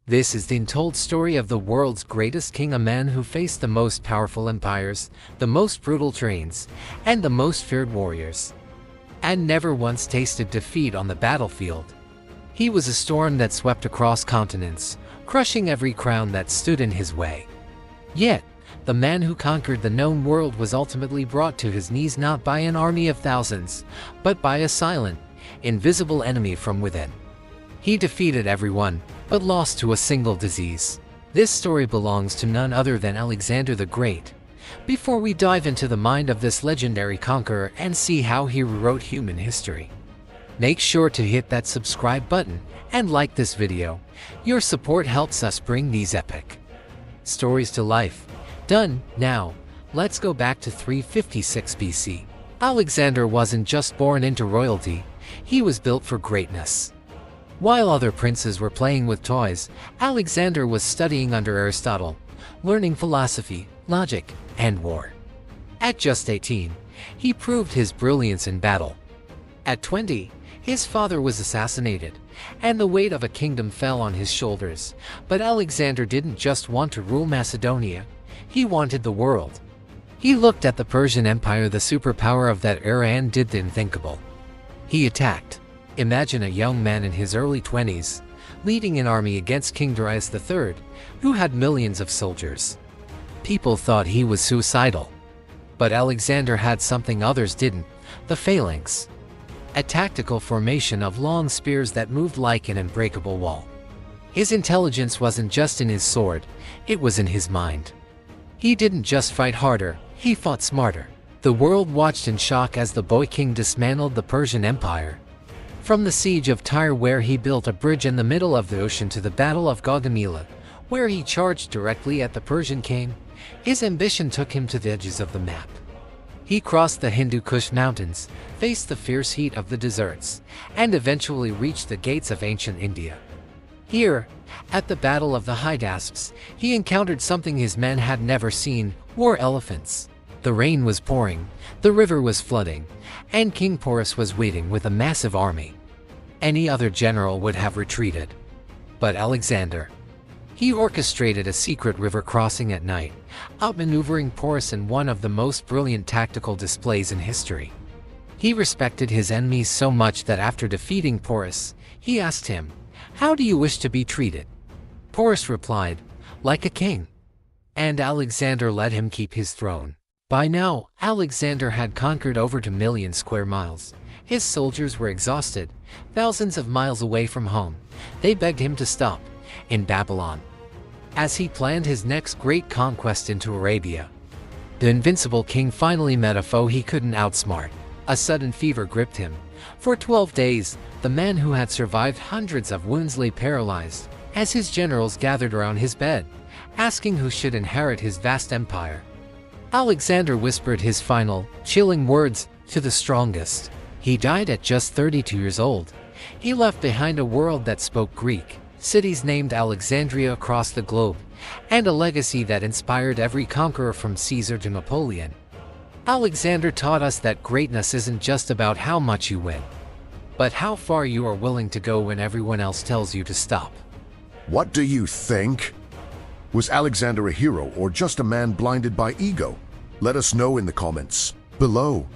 This is the untold story of the world's greatest king, a man who faced the most powerful empires, the most brutal terrains, and the most feared warriors, and never once tasted defeat on the battlefield. He was a storm that swept across continents, crushing every crown that stood in his way. Yet, the man who conquered the known world was ultimately brought to his knees not by an army of thousands, but by a silent, invisible enemy from within. He defeated everyone, but lost to a single disease. This story belongs to none other than Alexander the Great. Before we dive into the mind of this legendary conqueror and see how he rewrote human history, make sure to hit that subscribe button and like this video. Your support helps us bring these epic stories to life. Done. Now, let's go back to 356 BC. Alexander wasn't just born into royalty, he was built for greatness. While other princes were playing with toys, Alexander was studying under Aristotle, learning philosophy, logic, and war. At just 18, he proved his brilliance in battle. At 20, his father was assassinated, and the weight of a kingdom fell on his shoulders. But Alexander didn't just want to rule Macedonia, he wanted the world. He looked at the Persian Empire, the superpower of that era, and did the unthinkable. He attacked. Imagine a young man in his early 20s, leading an army against King Darius III, who had millions of soldiers. People thought he was suicidal. But Alexander had something others didn't: the phalanx. A tactical formation of long spears that moved like an unbreakable wall. His intelligence wasn't just in his sword, it was in his mind. He didn't just fight harder, he fought smarter. The world watched in shock as the boy king dismantled the Persian Empire. From the Siege of Tyre, where he built a bridge in the middle of the ocean, to the Battle of Gaugamela, where he charged directly at the Persian king, his ambition took him to the edges of the map. He crossed the Hindu Kush mountains, faced the fierce heat of the deserts, and eventually reached the gates of ancient India. Here, at the Battle of the Hydaspes, he encountered something his men had never seen: war elephants. The rain was pouring, the river was flooding, and King Porus was waiting with a massive army. Any other general would have retreated. But Alexander, he orchestrated a secret river crossing at night, outmaneuvering Porus in one of the most brilliant tactical displays in history. He respected his enemies so much that after defeating Porus, he asked him, "How do you wish to be treated?" Porus replied, "Like a king." And Alexander let him keep his throne. By now, Alexander had conquered over 2,000,000 square miles. His soldiers were exhausted, thousands of miles away from home. They begged him to stop, in Babylon, as he planned his next great conquest into Arabia. The invincible king finally met a foe he couldn't outsmart. A sudden fever gripped him. For 12 days, the man who had survived hundreds of wounds lay paralyzed, as his generals gathered around his bed, asking who should inherit his vast empire. Alexander whispered his final, chilling words: "To the strongest." He died at just 32 years old. He left behind a world that spoke Greek, cities named Alexandria across the globe, and a legacy that inspired every conqueror from Caesar to Napoleon. Alexander taught us that greatness isn't just about how much you win, but how far you are willing to go when everyone else tells you to stop. What do you think? Was Alexander a hero or just a man blinded by ego? Let us know in the comments below.